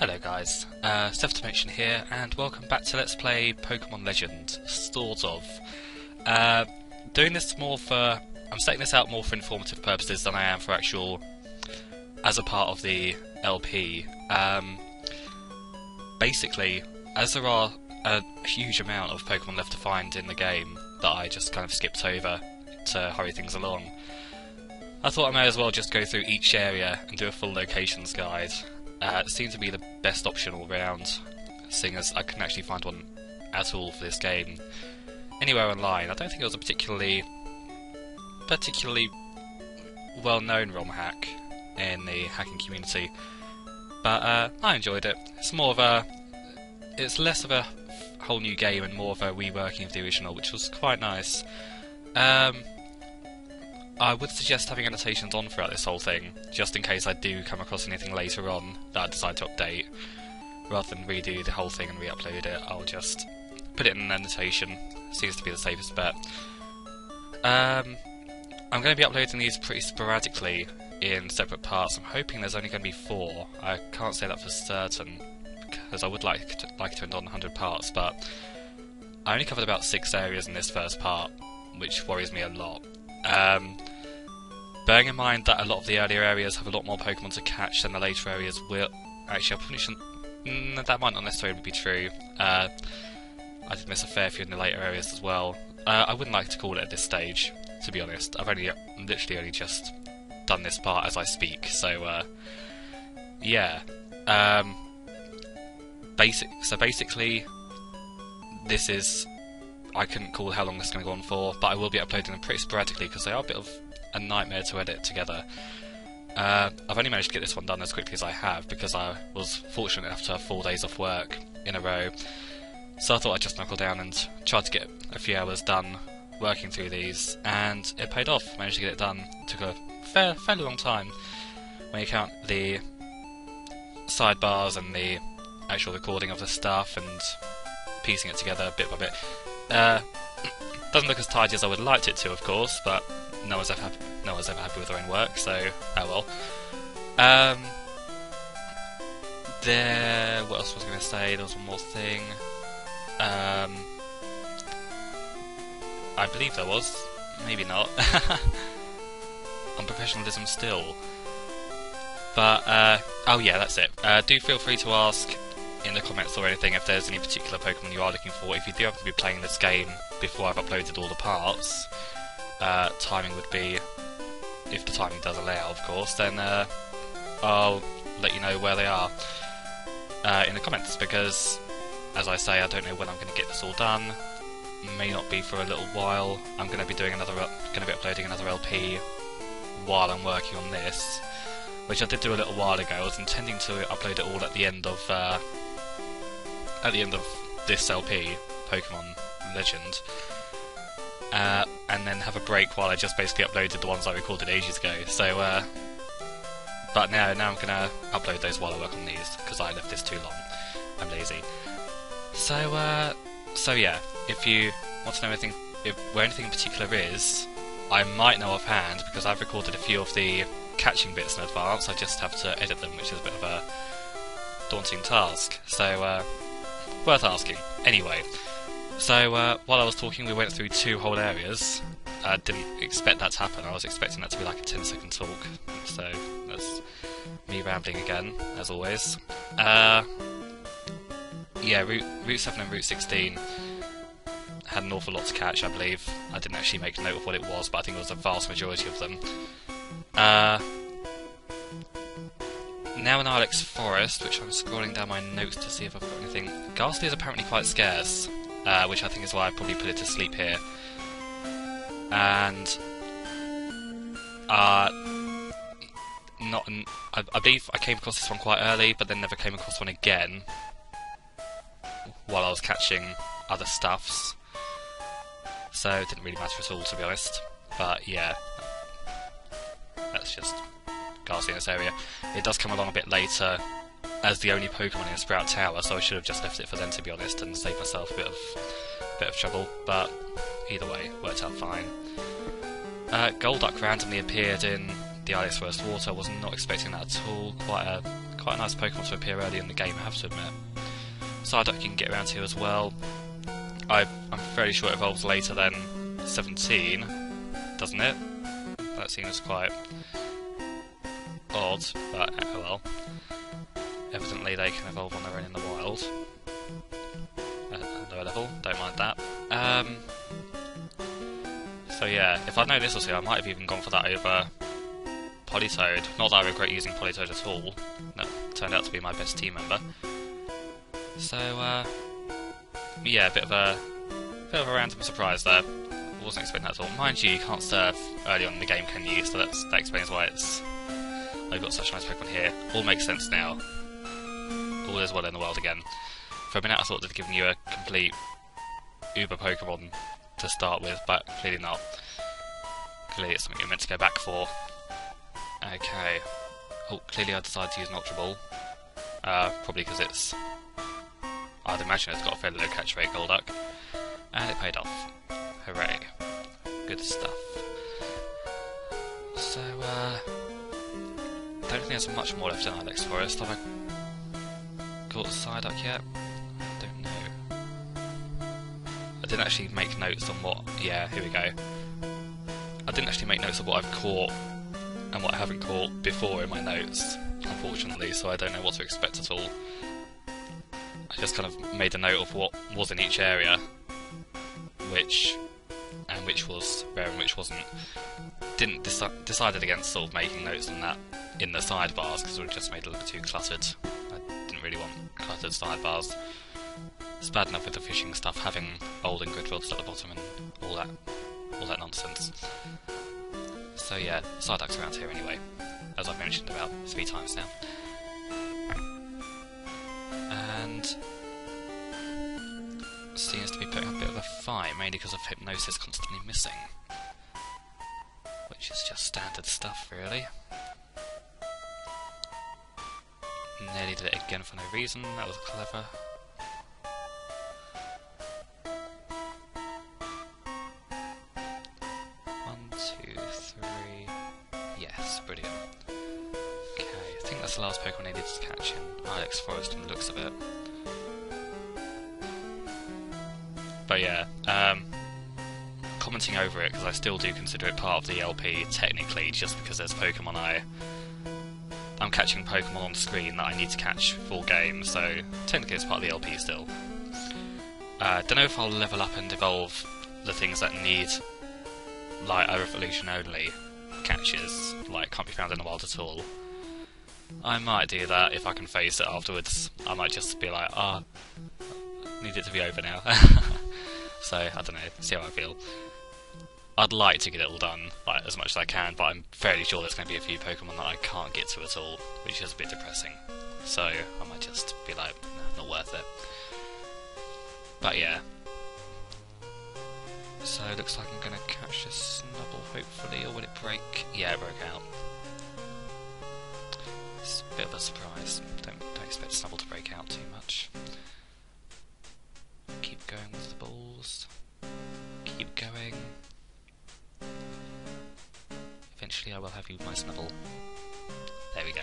Hello guys, Zephyrdimension here, and welcome back to Let's Play Pokemon Legend, sort of. Doing this more for... I'm setting this out more for informative purposes than I am for actual... as a part of the LP. Basically, as there are a huge amount of Pokemon left to find in the game that I just kind of skipped over to hurry things along, I thought I may as well just go through each area and do a full locations guide. It seemed to be the best option all round, seeing as I couldn't actually find one at all for this game anywhere online. I don't think it was a particularly well-known ROM hack in the hacking community, but I enjoyed it. It's more of a... it's less of a whole new game and more of a reworking of the original, which was quite nice. I would suggest having annotations on throughout this whole thing, just in case I do come across anything later on that I decide to update. Rather than redo the whole thing and re-upload it, I'll just put it in an annotation. Seems to be the safest bet. I'm going to be uploading these pretty sporadically in separate parts. I'm hoping there's only going to be 4. I can't say that for certain, because I would like to end on 100 parts, but I only covered about 6 areas in this first part, which worries me a lot. Bearing in mind that a lot of the earlier areas have a lot more Pokemon to catch than the later areas will... Actually, I probably shouldn't... that might not necessarily be true. I did miss a fair few in the later areas as well. I wouldn't like to call it at this stage, to be honest. I've literally only just done this part as I speak, so yeah. Basically, this is... I couldn't call how long this is going to go on for, but I will be uploading them pretty sporadically because they are a bit of a nightmare to edit together. I've only managed to get this one done as quickly as I have because I was fortunate enough to have 4 days off work in a row. So I thought I'd just knuckle down and try to get a few hours done working through these, and it paid off. Managed to get it done. It took a fairly long time when you count the sidebars and the actual recording of the stuff and piecing it together bit by bit. Doesn't look as tidy as I would have liked it to, of course, but no one's ever happy with their own work, so oh well. What else was I going to say? There was one more thing. I believe there was. Maybe not. Unprofessionalism still. But, oh yeah, that's it. Do feel free to ask in the comments or anything if there's any particular Pokemon you are looking for. If you do happen to be playing this game before I've uploaded all the parts, timing would be, if the timing does allow, of course, then I'll let you know where they are in the comments, because, as I say, I don't know when I'm going to get this all done. May not be for a little while. I'm going to be uploading another LP while I'm working on this, which I did do a little while ago. I was intending to upload it all at the end of this LP, Pokemon Legend, and then have a break while I just basically uploaded the ones I recorded ages ago. So, but now I'm gonna upload those while I work on these because I left this too long. I'm lazy. So yeah, if you want to know anything, where anything in particular is, I might know offhand because I've recorded a few of the catching bits in advance. I just have to edit them, which is a bit of a daunting task. So, worth asking. Anyway, so while I was talking, we went through 2 whole areas. I didn't expect that to happen. I was expecting that to be like a 10-second talk. So that's me rambling again, as always. Yeah, Route 7 and Route 16 had an awful lot to catch, I believe. I didn't actually make a note of what it was, but I think it was a vast majority of them. Now in Ilex Forest, which I'm scrolling down my notes to see if I've got anything. Ghastly is apparently quite scarce, which I think is why I probably put it to sleep here. And I believe I came across this one quite early, but then never came across one again while I was catching other stuffs. So it didn't really matter at all, to be honest. But yeah, that's just Ghastly in this area. It does come along a bit later as the only Pokemon in Sprout Tower, so I should have just left it for them, to be honest, and saved myself a bit of trouble. But either way, worked out fine. Golduck randomly appeared in the Ilex Forest water. I was not expecting that at all. Quite Quite a nice Pokemon to appear early in the game, I have to admit. Psyduck you can get around here as well. I'm fairly sure it evolves later than 17, doesn't it? That seems quite odd, but oh well. Evidently they can evolve on their own in the wild. At a lower level, don't mind that. So yeah, if I'd known this was here, I might have even gone for that over Politoed. Not that I regret using Politoed at all. That turned out to be my best team member. So yeah, a bit of a random surprise there. I wasn't expecting that at all. Mind you, you can't surf early on in the game, can you? So that explains why I've got such a nice Pokemon here. All makes sense now. All is well in the world again. For a minute I thought they'd given you a complete Uber Pokemon to start with, but clearly not. Clearly it's something you're meant to go back for. Okay. Oh, clearly I decided to use an Ultra Ball. Probably because it's... I'd imagine it's got a fairly low catch rate, Golduck. And it paid off. Hooray. Good stuff. So, I don't think there's much more left in Ilex Forest. Have I caught Psyduck yet? I don't know. I didn't actually make notes on what... Yeah, here we go. I didn't actually make notes of what I've caught and what I haven't caught before in my notes, unfortunately, so I don't know what to expect at all. I just kind of made a note of what was in each area, which was rare and which wasn't. Didn't decided against sort of making notes on that in the sidebars because it would have just made it a little bit too cluttered. I didn't really want cluttered sidebars. It's bad enough with the fishing stuff having old and grid rods at the bottom and all that nonsense. So yeah, Psyduck's around here anyway, as I've mentioned about 3 times now. And seems to be putting up a bit of a fight, mainly because of Hypnosis constantly missing. Which is just standard stuff, really. Nearly did it again for no reason, that was clever. Brilliant. Okay, I think that's the last Pokemon I needed to catch in Ilex Forest from the looks of it. But yeah, commenting over it because I still do consider it part of the LP technically, just because there's Pokemon I'm catching Pokemon on screen that I need to catch full game, so technically it's part of the LP still. Don't know if I'll level up and evolve the things that need like a evolution only catches, like can't be found in the wild at all. I might do that if I can face it afterwards. I might just be like, I need it to be over now. So, I don't know, see how I feel. I'd like to get it all done, like, as much as I can, but I'm fairly sure there's going to be a few Pokemon that I can't get to at all, which is a bit depressing. So, I might just be like, nah, not worth it. But yeah. So it looks like I'm going to catch this Snubble, hopefully, or will it break? Yeah, it broke out. It's a bit of a surprise. Don't expect Snubble to break out too much. Keep going with the balls. Keep going. Eventually I will have you with my Snubble. There we go.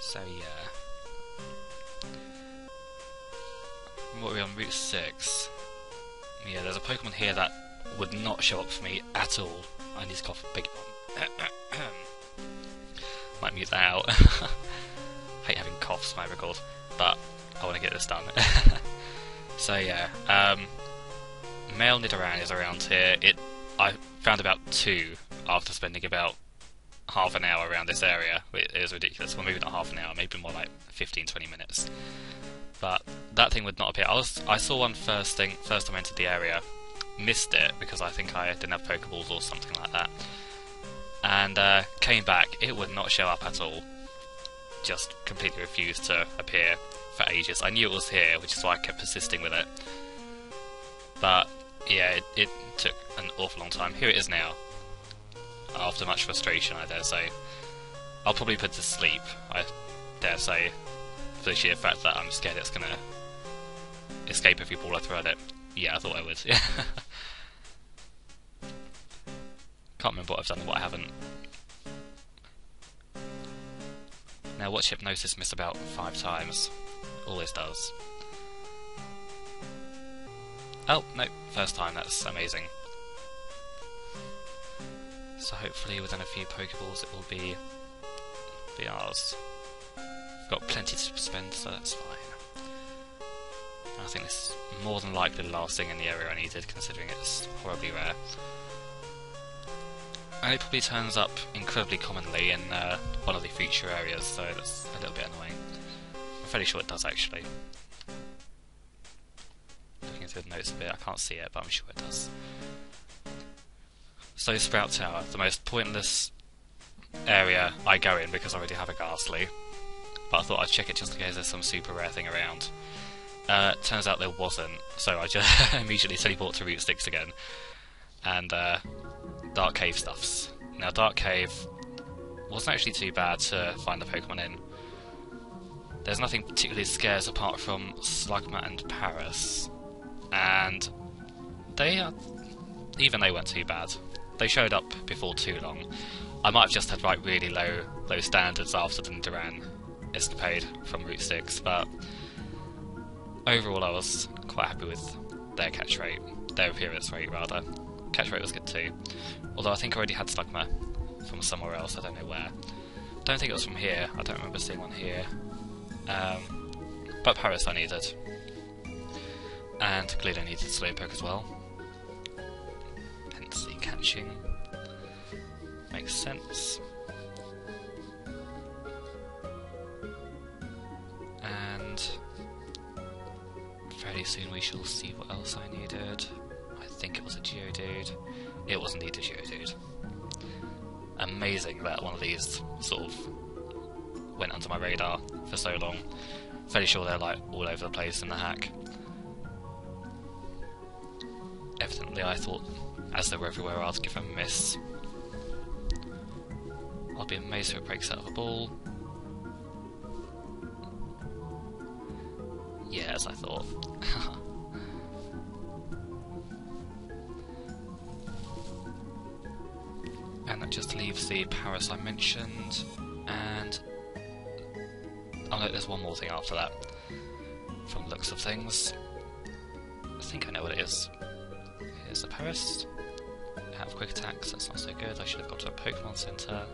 So yeah. What are we on? Route 6. Yeah, there's a Pokemon here that would not show up for me at all. I need to cough a big one. Might mute that out. Hate having coughs when I record, but I want to get this done. So yeah, male Nidoran is around here. I found about 2 after spending about half an hour around this area. It is ridiculous. Well, maybe not half an hour, maybe more like 15-20 minutes. But that thing would not appear. I saw one first time I entered the area, missed it because I think I didn't have Pokeballs or something like that, and came back. It would not show up at all. Just completely refused to appear for ages. I knew it was here, which is why I kept persisting with it. But yeah, it took an awful long time. Here it is now. After much frustration, I dare say. I'll probably put it to sleep, I dare say, for the sheer fact that I'm scared it's gonna escape every ball I throw at it. Yeah, I thought I would. Can't remember what I've done and what I haven't. watch Hypnosis miss about 5 times. Always does. Oh, no, first time, that's amazing. So hopefully within a few Pokeballs it will be ours. We've got plenty to spend, so that's fine. I think this is more than likely the last thing in the area I needed, considering it's horribly rare. And it probably turns up incredibly commonly in one of the future areas, so that's a little bit annoying. I'm fairly sure it does, actually. Looking through the notes a bit, I can't see it, but I'm sure it does. So Sprout Tower, the most pointless area I go in because I already have a Ghastly. But I thought I'd check it just in case there's some super rare thing around. Turns out there wasn't, so I just immediately teleport to Route 6 again. And Dark Cave stuffs. Now Dark Cave wasn't actually too bad to find the Pokemon in. There's nothing particularly scarce apart from Slugma and Paris. And even they weren't too bad. They showed up before too long. I might have just had like really low standards after the Duran escapade from Route 6, but overall I was quite happy with their catch rate. Their appearance rate, rather. Catch rate was good too. Although I think I already had Slugma from somewhere else, I don't know where. Don't think it was from here, I don't remember seeing one here. But Paris I needed. And clearly I needed Slowpoke as well. Hence the catching. Makes sense. And fairly soon we shall see what else I needed. I think it was a Geodude. It was indeed a Geodude. Amazing that one of these sort of went under my radar for so long. Fairly sure they're like all over the place in the hack. Evidently I thought, as they were everywhere, I'd give them a miss. I'll be amazed if it breaks out of a ball. Yeah, as I thought. And that just leaves the Paris I mentioned, and oh no, there's one more thing after that, from the looks of things. I think I know what it is. Here's the Paris. Have quick attacks, that's not so good. I should have got to a Pokemon Center.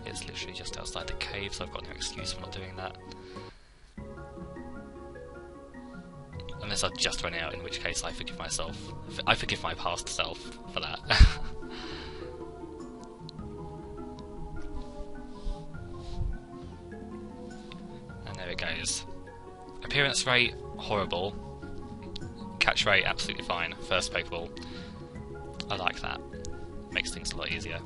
It's literally just outside the cave, so I've got no excuse for not doing that. Unless I've just run out, in which case I forgive myself. I forgive my past self for that. And there it goes. Appearance rate, horrible. Catch rate, absolutely fine. First Pokeball. I like that. Makes things a lot easier.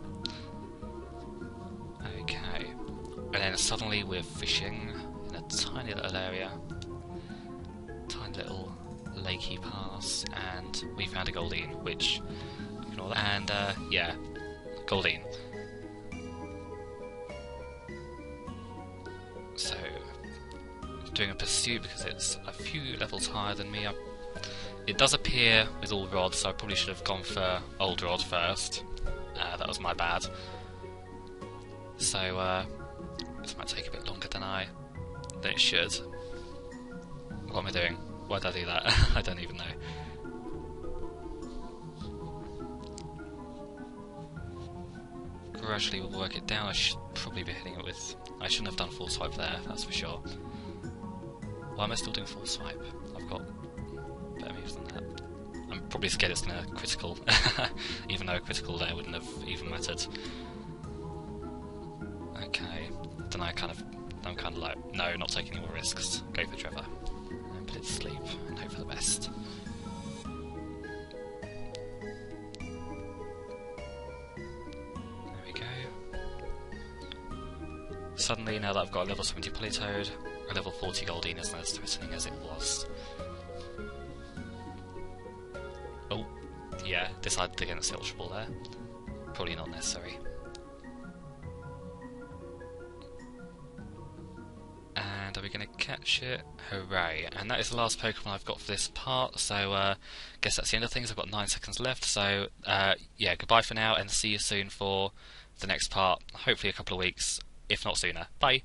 Okay. And then suddenly we're fishing in a tiny little area. Tiny little lakey pass, and we found a Goldeen, which, ignore that. And yeah, Goldeen. So, doing a pursuit because it's a few levels higher than me. It does appear with all rods, so I probably should have gone for old rod first. That was my bad. So this might take a bit longer than it should. What am I doing? Why did I do that? I don't even know. Gradually we'll work it down. I should probably be hitting it with... I shouldn't have done full swipe there, that's for sure. Why am I still doing full swipe? I've got better moves than that. I'm probably scared it's going to critical, even though a critical there wouldn't have even mattered. Okay, then I'm kind of like, no, not taking any more risks. Go for Trevor. And put it to sleep and hope for the best. There we go. Suddenly, now that I've got a level 70 Politoed, a level 40 Goldeen isn't as threatening as it was. Oh, yeah, decided against the Ultra Ball there. Probably not necessary. And are we going to catch it? Hooray! And that is the last Pokemon I've got for this part, so guess that's the end of things. I've got 9 seconds left, so yeah, goodbye for now, and see you soon for the next part, hopefully a couple of weeks, if not sooner. Bye!